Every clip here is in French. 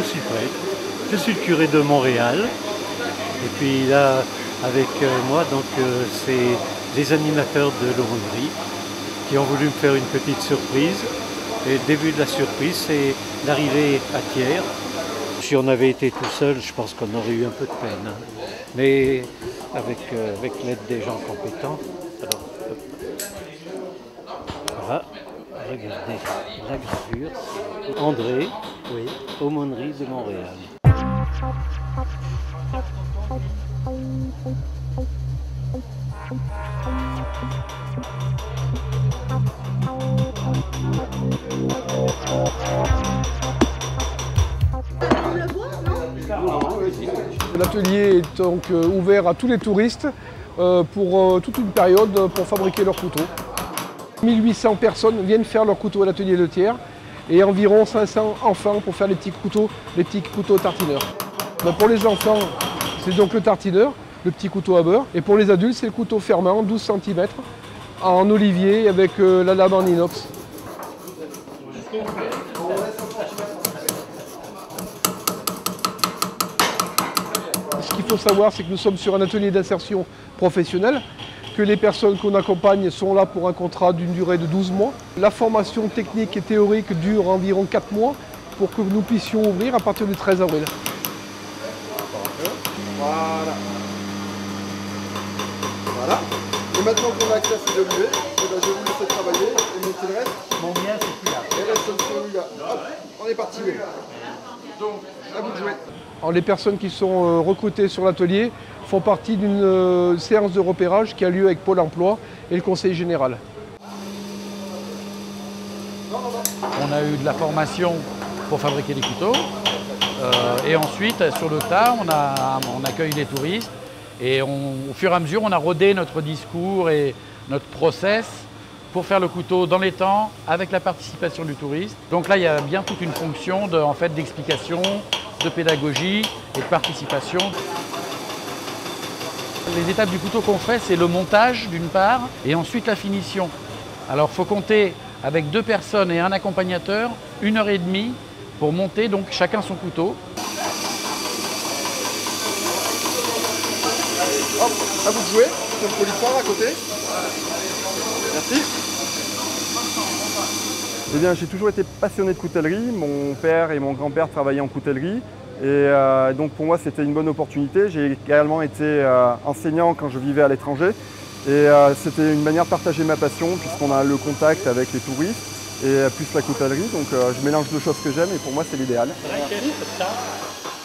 je suis prêtre. Je suis le curé de Montréal. Et puis là, avec moi, donc c'est les animateurs de l'aumônerie qui ont voulu me faire une petite surprise. Et le début de la surprise, c'est l'arrivée à Thiers. Si on avait été tout seul, je pense qu'on aurait eu un peu de peine. Hein. Mais avec l'aide des gens compétents, alors, voilà, regardez la gravure. André, oui, aumônerie de Montréal. L'atelier est donc ouvert à tous les touristes pour toute une période pour fabriquer leurs couteaux. 1800 personnes viennent faire leurs couteaux à l'atelier de Thiers et environ 500 enfants pour faire les petits couteaux tartineurs. Pour les enfants, c'est donc le tartineur, le petit couteau à beurre. Et pour les adultes, c'est le couteau fermant, 12 cm, en olivier avec la lame en inox. Ce qu'il faut savoir, c'est que nous sommes sur un atelier d'insertion professionnelle, que les personnes qu'on accompagne sont là pour un contrat d'une durée de 12 mois. La formation technique et théorique dure environ 4 mois pour que nous puissions ouvrir à partir du 13 avril. Voilà. Voilà. Et maintenant qu'on a accès à ces olivets, je vais vous laisser travailler et monter le reste. Mon bien, c'est plus là. Et reste celui-là. Hop, on est parti. Donc, à vous de jouer. Alors, les personnes qui sont recrutées sur l'atelier font partie d'une séance de repérage qui a lieu avec Pôle emploi et le Conseil général. On a eu de la formation pour fabriquer des couteaux. Et ensuite, sur le tas, on accueille les touristes. Et au fur et à mesure, on a rodé notre discours et notre process pour faire le couteau dans les temps, avec la participation du touriste. Donc là, il y a bien toute une fonction d'explication, de pédagogie et de participation. Les étapes du couteau qu'on fait, c'est le montage d'une part et ensuite la finition. Alors il faut compter avec 2 personnes et un accompagnateur, 1h30 pour monter donc chacun son couteau. Hop, à vous de jouer. C'est un polissoir à côté. Merci. Eh bien, j'ai toujours été passionné de coutellerie. Mon père et mon grand-père travaillaient en coutellerie. Et donc pour moi, c'était une bonne opportunité. J'ai également été enseignant quand je vivais à l'étranger. Et c'était une manière de partager ma passion puisqu'on a le contact avec les touristes et plus la coutellerie. Donc je mélange 2 choses que j'aime et pour moi, c'est l'idéal.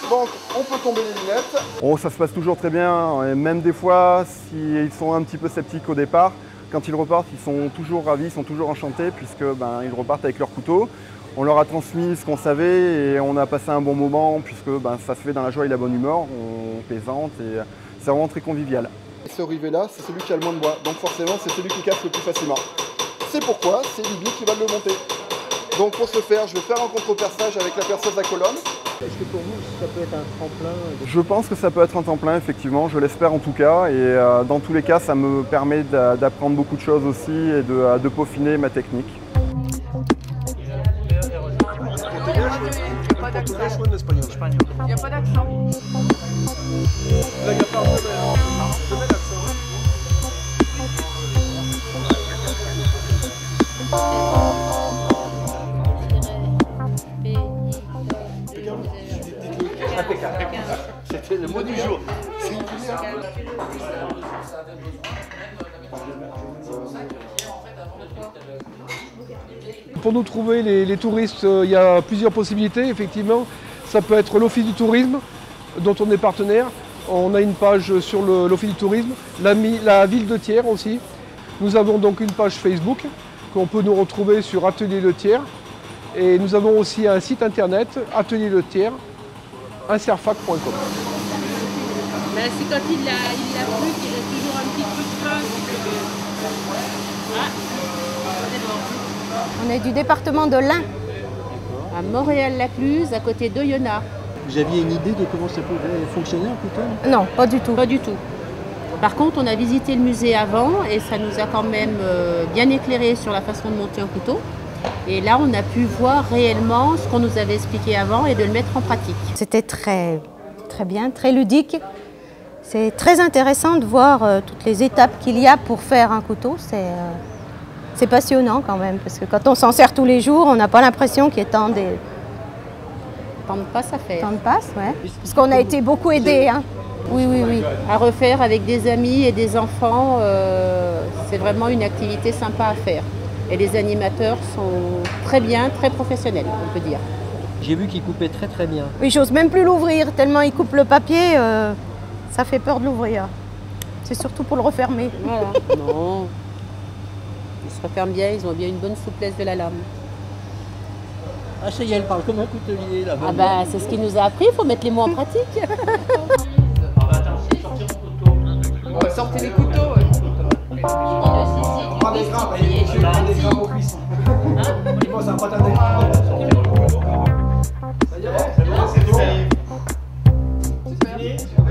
Donc, on peut tomber les lunettes. Oh, ça se passe toujours très bien. Et même des fois, s'ils sont un petit peu sceptiques au départ, quand ils repartent, ils sont toujours ravis, ils sont toujours enchantés puisque ils repartent avec leur couteau. On leur a transmis ce qu'on savait et on a passé un bon moment puisque ça se fait dans la joie et la bonne humeur. On plaisante et c'est vraiment très convivial. Et ce rivet-là, c'est celui qui a le moins de bois. Donc forcément, c'est celui qui casse le plus facilement. C'est pourquoi c'est Libye qui va le monter. Donc pour ce faire, je vais faire un contre-perçage avec la perceuse à colonne. Est-ce que pour vous, ça peut être un tremplin Je pense que ça peut être un tremplin, effectivement, je l'espère en tout cas. Et dans tous les cas, ça me permet d'apprendre beaucoup de choses aussi et de peaufiner ma technique. Il n'y a pas d'accent. Impeccable. C'était le mot du jour. Pour nous trouver les touristes, il y a plusieurs possibilités, effectivement. Ça peut être l'Office du tourisme, dont on est partenaire. On a une page sur l'Office du tourisme, la ville de Thiers aussi. Nous avons donc une page Facebook qu'on peut nous retrouver sur Atelier Le Thiers. Et nous avons aussi un site internet, Atelier Le Thiers, inserfac.com. C'est quand il a plu qu'il reste toujours un petit peu de creux. On est du département de l'Ain. À Montréal-Lacluse, à côté d'Oyonnax. Vous aviez une idée de comment ça pouvait fonctionner un couteau? Non, pas du tout. Pas du tout. Par contre, on a visité le musée avant et ça nous a quand même bien éclairé sur la façon de monter un couteau. Et là, on a pu voir réellement ce qu'on nous avait expliqué avant et de le mettre en pratique. C'était très bien, très ludique. C'est très intéressant de voir toutes les étapes qu'il y a pour faire un couteau. C'est passionnant quand même, parce que quand on s'en sert tous les jours, on n'a pas l'impression qu'il y ait tant de passes à faire. Tant de passes, ouais. Parce qu'on a été beaucoup aidés. Hein. Oui. À refaire avec des amis et des enfants, c'est vraiment une activité sympa à faire. Et les animateurs sont très bien, très professionnels, on peut dire. J'ai vu qu'ils coupaient très bien. Oui, j'ose même plus l'ouvrir, tellement ils coupent le papier, ça fait peur de l'ouvrir. C'est surtout pour le refermer. Voilà. Non. Ils se referment bien, ils ont bien une bonne souplesse de la lame. Ah, ça y est, elle parle comme un coutelier là. Ah bah, c'est ce qu'il nous a appris, il faut mettre les mots en pratique. Sortez les couteaux. On prend des grammes aux cuisses. Moi, ça va pas tarder. Ça y est, c'est bon. Super.